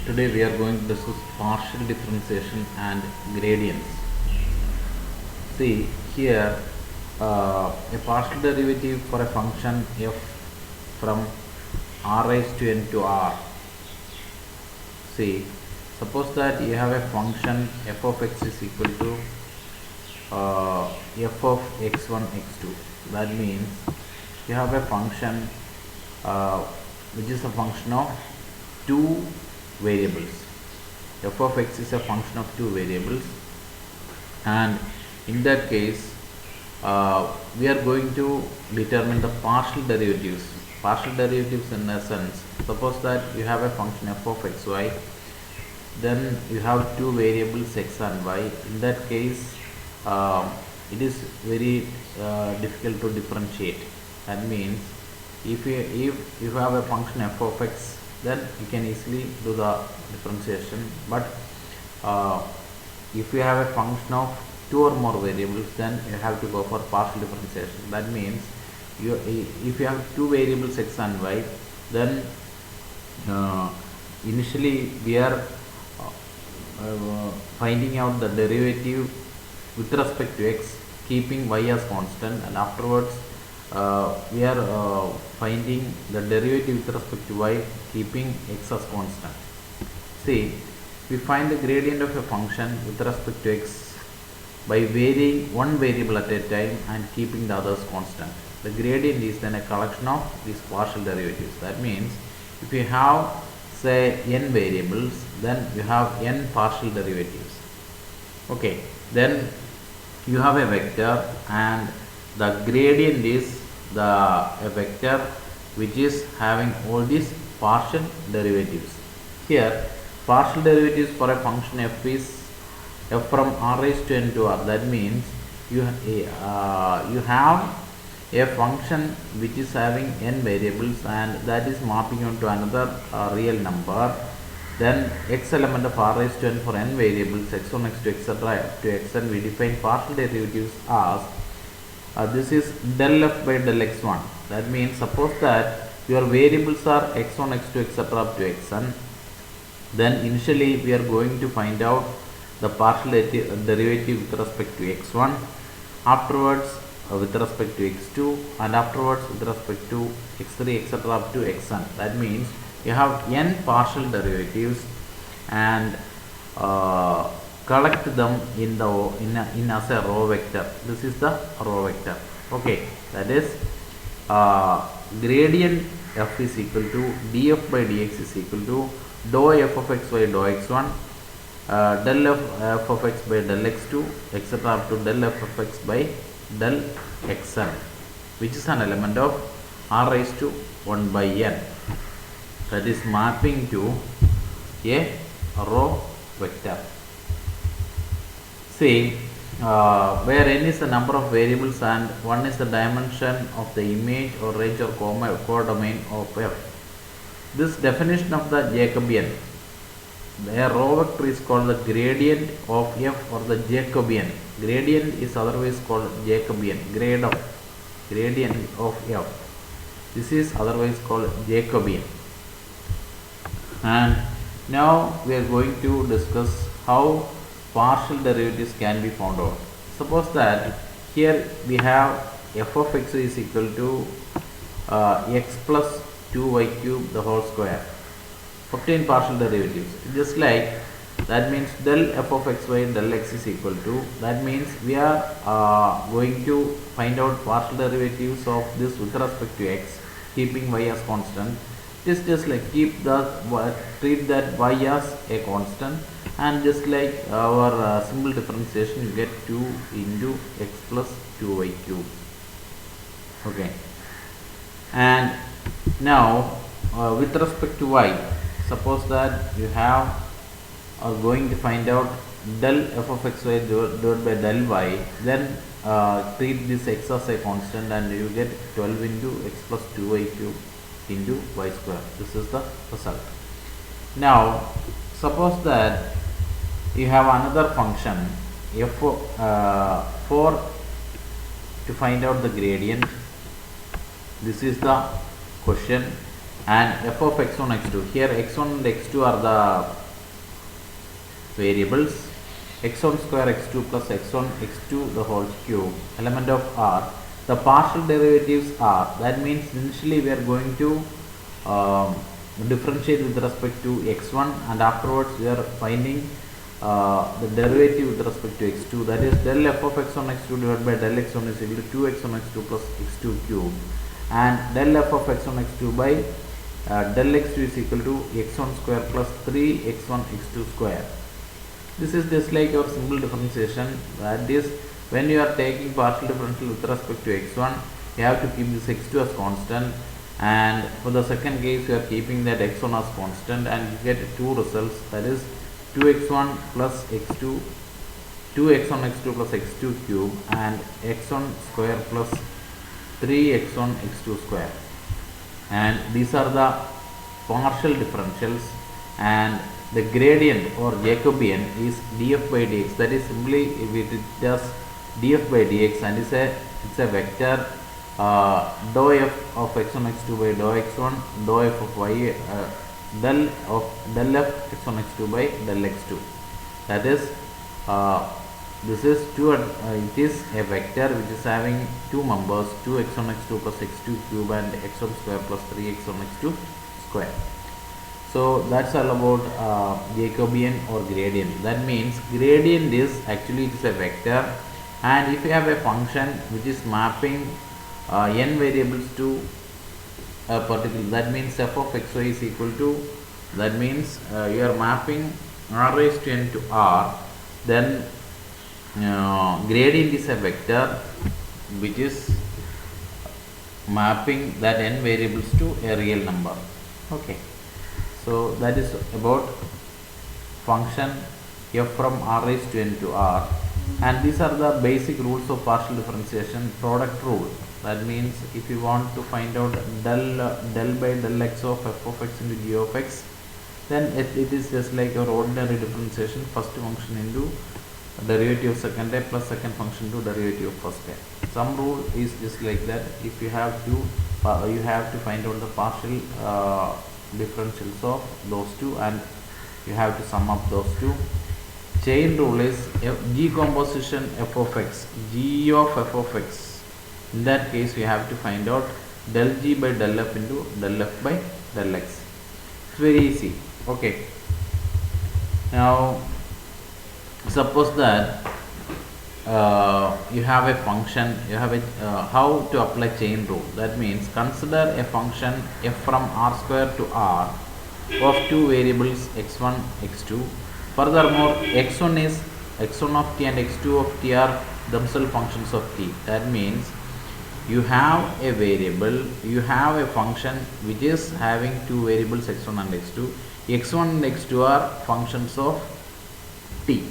Today we are going to discuss partial differentiation and gradients. See here, a partial derivative for a function f from r raised to n to r. See, suppose that you have a function f of x is equal to f of x1 x2. That means you have a function which is a function of two variables. F of x is a function of two variables, and in that case we are going to determine the partial derivatives. Partial derivatives in essence, suppose that you have a function f of xy, then you have two variables x and y. In that case it is very difficult to differentiate. That means if you have a function f of x, then you can easily do the differentiation. But if you have a function of two or more variables, then you have to go for partial differentiation. That means if you have two variables x and y, then initially we are finding out the derivative with respect to x, keeping y as constant, and afterwards we are finding the derivative with respect to y, keeping x as constant. See, we find the gradient of a function with respect to x by varying one variable at a time and keeping the others constant. The gradient is then a collection of these partial derivatives. That means if you have, say, n variables, then you have n partial derivatives. Okay, then you have a vector, and the gradient is a vector which is having all these partial derivatives. Here, partial derivatives for a function f is f from r raised to n to r. That means you have a function which is having n variables, and that is mapping onto another real number. Then x element of r raised to n for n variables, x1, x2, etc. to xn, we define partial derivatives as this is del f by del x1. That means suppose that your variables are x1, x2, etc. up to xn, then initially we are going to find out the partial derivative with respect to x1, afterwards with respect to x2, and afterwards with respect to x3, etc. up to xn. That means you have n partial derivatives, and collect them in as a row vector. This is the row vector. Okay, that is gradient f is equal to df by dx is equal to dou f of x by dou x1, del f of x by del x2, etc. up to del f of x by del xn, which is an element of r raised to 1 by n. That is mapping to a row vector. See, where n is the number of variables and 1 is the dimension of the image or range or codomain of f. This definition of the Jacobian, a row vector is called the gradient of f or the Jacobian. Gradient is otherwise called Jacobian. Gradient of f. This is otherwise called Jacobian. And now we are going to discuss how partial derivatives can be found out. Suppose that here we have f of x is equal to x plus 2y cube the whole square. 15 partial derivatives. Just like that means del f of xy del x is equal to, that means we are going to find out partial derivatives of this with respect to x, keeping y as constant. It is just like treat that y as a constant, and just like our simple differentiation, you get 2 into x plus 2y cube. Okay, and now with respect to y, suppose that you are going to find out del f of xy divided by del y, then treat this x as a constant, and you get 12 into x plus 2y cube into y square. This is the result. Now suppose that you have another function f for to find out the gradient. This is the question. and f of x1 x2. Here x1 and x2 are the variables. X1 square x2 plus x1 x2 the whole cube, element of R. The partial derivatives are, that means initially we are going to differentiate with respect to x1, and afterwards we are finding the derivative with respect to x2, that is del f of x1 x2 divided by del x1 is equal to 2x1 x2 plus x2 cube, and del f of x1 x2 by del x2 is equal to x1 square plus 3x1 x2 square. This is just like our simple differentiation, that is when you are taking partial differential with respect to x1, you have to keep this x2 as constant, and for the second case you are keeping that x1 as constant, and you get two results, that is 2x1 plus x2, 2x1 x2 plus x2 cube, and x1 square plus 3x1 x2 square. And these are the partial differentials, and the gradient or Jacobian is df by dx, that is simply if it is just df by dx, and it's a vector dou f of x1 x2 by dou x1, dou f of y del f x1 x2 by del x2, that is this is it is a vector which is having two members, 2x1 x2 plus x2 cube and x1 square plus 3x1 x2 square. So that's all about Jacobian or gradient. That means gradient is actually it is a vector, and if you have a function which is mapping n variables to a particular, that means f of xy is equal to, that means you are mapping r raised to n to r, then gradient is a vector which is mapping that n variables to a real number. Okay, so that is about function f from r raised to n to r, and these are the basic rules of partial differentiation. Product rule, that means if you want to find out del by del x of f of x into g of x, then it is just like your ordinary differentiation, first function into derivative of second type plus second function to derivative of first type. Some rule is just like that. If you have to find out the partial differentials of those two, and you have to sum up those two. Chain rule is g composition f of x, g of f of x. In that case, we have to find out del g by del f into del f by del x. It's very easy. Okay. Now, suppose that you have a function, you have a how to apply chain rule. That means consider a function f from r square to r of two variables x1, x2. Furthermore, x1 of t and x2 of t are themselves functions of t. That means you have a variable, you have a function which is having two variables x1 and x2. x1 and x2 are functions of t.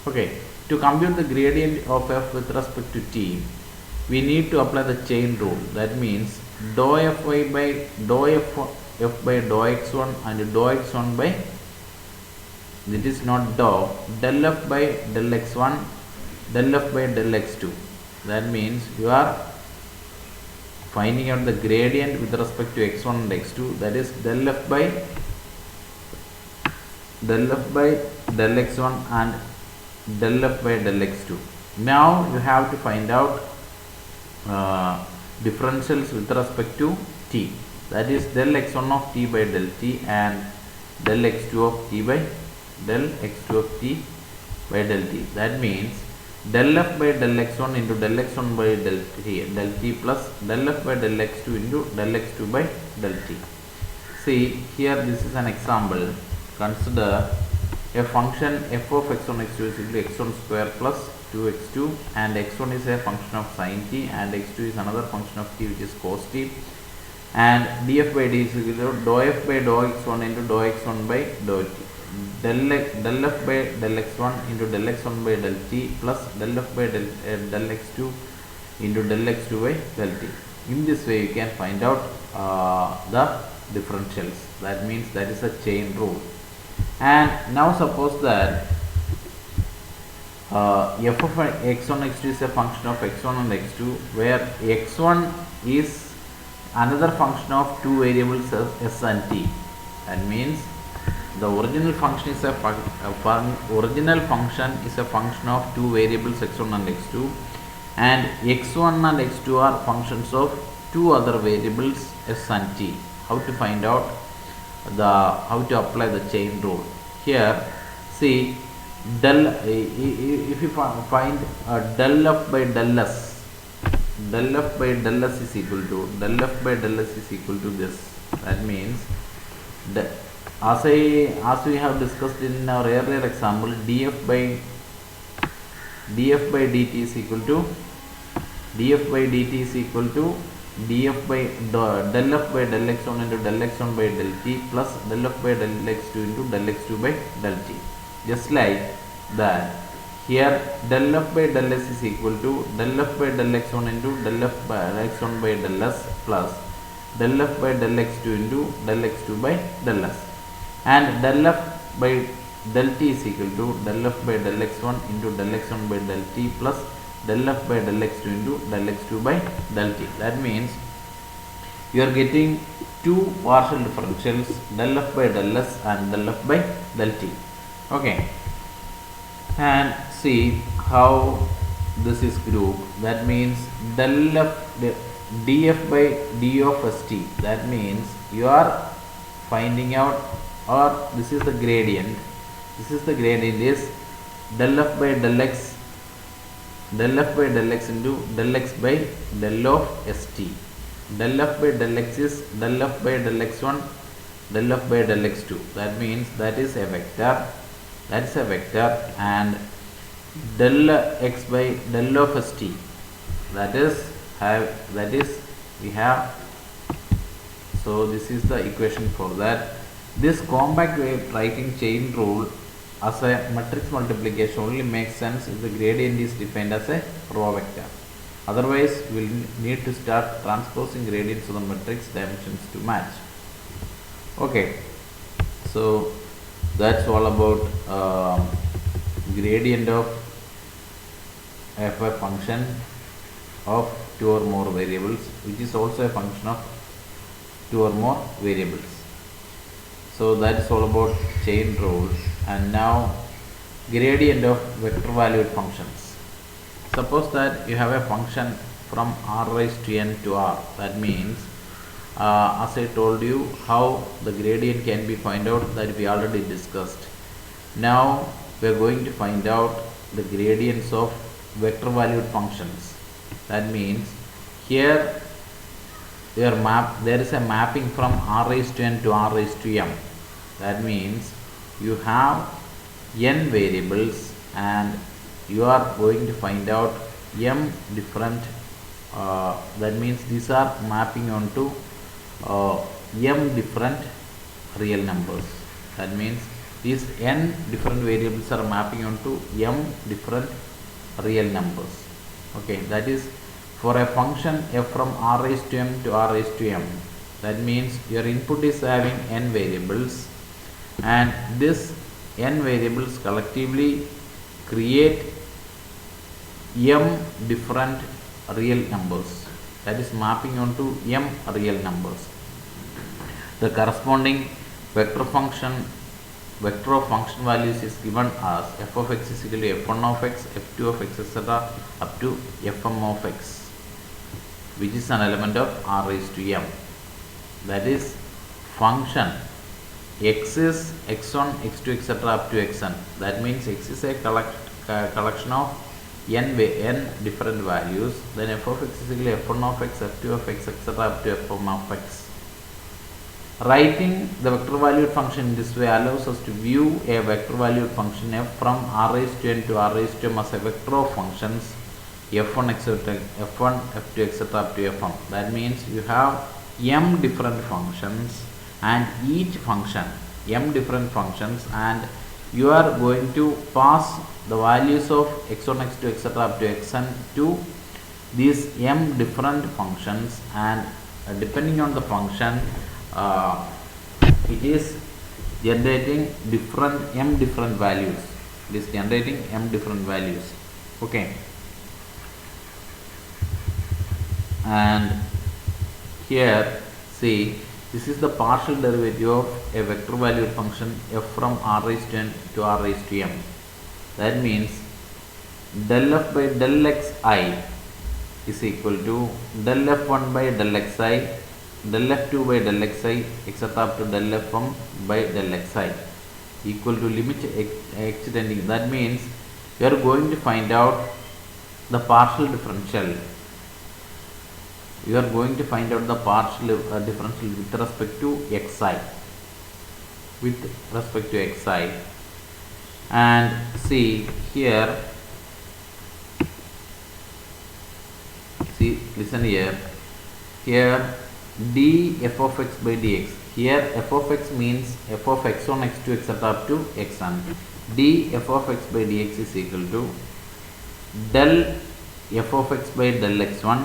Okay, to compute the gradient of f with respect to t, we need to apply the chain rule. That means dou fy by dou f by dou x1 and dou x1 by, it is not dou, del f by del x1, del f by del x2. That means you are finding out the gradient with respect to x1 and x2, that is del f by del x1 and del f by del x2. Now you have to find out differentials with respect to t, that is del x1 of t by del t and del x2 of t by del x2 of t by del t. That means del f by del x1 into del x1 by del t plus del f by del x2 into del x2 by del t. See, here this is an example. Consider a function f of x1 x2 is equal to x1 square plus 2x2, and x1 is a function of sin t and x2 is another function of t which is cos t, and df by d is equal to dou f by dou x1 into dou x1 by dou t, del f by del x1 into del x1 by del t plus del f by del x2 into del x2 by del t. In this way you can find out the differentials. That means that is a chain rule. And now suppose that f of x1 x2 is a function of x1 and x2, where x1 is another function of two variables s and t. That means the original function is original function is a function of two variables x1 and x2, and x1 and x2 are functions of two other variables s and t. How to find out how to apply the chain rule? Here, see, if you find del f by del s, del f by del s is equal to del f by del s is equal to this. That means as we have discussed in our earlier example, df by dt is equal to df by dt is equal to df by del f by del x1 into del x1 by del t plus del f by del x2 into del x2 by del t. Just like that, here del f by del s is equal to del f by del x1 into del f by x1 by del s plus del f by del x2 into del x2 by del s, and del f by del t is equal to del f by del x1 into del x1 by del t plus del f by del x2 into del x2 by del t. That means you are getting two partial differentials, del f by del s and del f by del t. Okay, and see how this is grouped. That means del f df by d of st. That means you are finding out, or this is the gradient. This is the gradient is del f by del x into del x by del of st. Del f by del x is del f by del x1, del f by del x2. That means that is a vector. That is a vector, and del x by del of st. That is we have. So this is the equation for that. This compact way of writing chain rule as a matrix multiplication only makes sense if the gradient is defined as a row vector. Otherwise, we will need to start transposing gradients of the matrix dimensions to match. Okay, so that's all about gradient of a function of two or more variables, which is also a function of two or more variables. So that is all about chain rules. And now gradient of vector valued functions. Suppose that you have a function from r raised to n to r. That means as I told you how the gradient can be found out, that we already discussed. Now we are going to find out the gradients of vector valued functions. That means here there is a mapping from r raised to n to r raised to m. That means you have n variables and you are going to find out m different, that means these are mapping onto m different real numbers. That means these n different variables are mapping onto m different real numbers. Okay, that is for a function f from r raised to m to r raised to m. That means your input is having n variables, and this n variables collectively create m different real numbers, that is mapping onto m real numbers. The corresponding vector of function values is given as f of x is equal to f1 of x, f2 of x, etc. up to fm of x, which is an element of r raised to m. That is function x is x1, x2, etc. up to xn. That means x is a collection of n different values. Then f of x is equal to f1 of x, f2 of x, etc. up to fm of x. Writing the vector valued function in this way allows us to view a vector valued function f from r raised to n to r raised to m as a vector of functions f1, etc., f1, f2, etc. up to fm. That means you have m different functions, and each function m different functions, and you are going to pass the values of x1, x2, etc. up to xn to these m different functions, and depending on the function it is generating m different values. It is generating m different values. Okay, and Here, see, this is the partial derivative of a vector valued function f from r raised to n to r raised to m. That means del f by del xi is equal to del f1 by del xi, del f2 by del xi, etc. up to del f1 by del xi equal to limit extending. That means we are going to find out the partial differential. You are going to find out the partial differential with respect to xi. With respect to xi. And see here. See, listen here. Here d f of x by dx. Here f of x means f of x1, x2, etc. up to xn. D f of x by dx is equal to del f of x by del x1,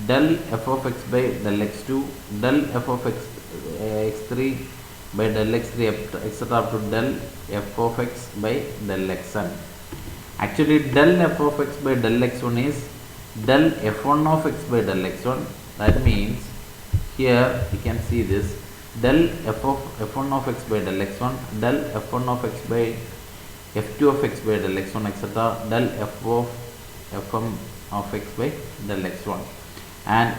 del f of x by del x2, del f of x3 by del x3, etc. up to del f of x by del xn. Actually, del f of x by del x1 is del f1 of x by del x1. That means here you can see this del f1 of x by del x1, del f1 of x by f2 of x by del x1, etc. del f of f1 of x by del x1. And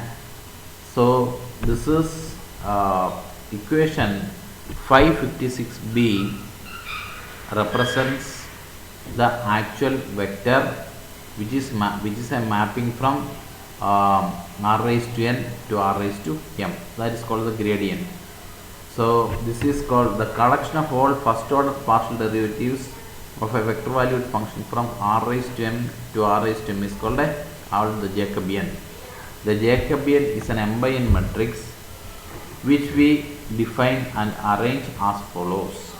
so this is equation 556b represents the actual vector which is a mapping from r raised to n to r raised to m. That is called the gradient. So this is called the collection of all first order partial derivatives of a vector valued function from r raised to n to r raised to m is called the Jacobian. The Jacobian is an m by n matrix which we define and arrange as follows.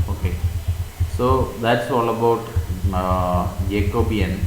Okay, so that's all about Jacobian.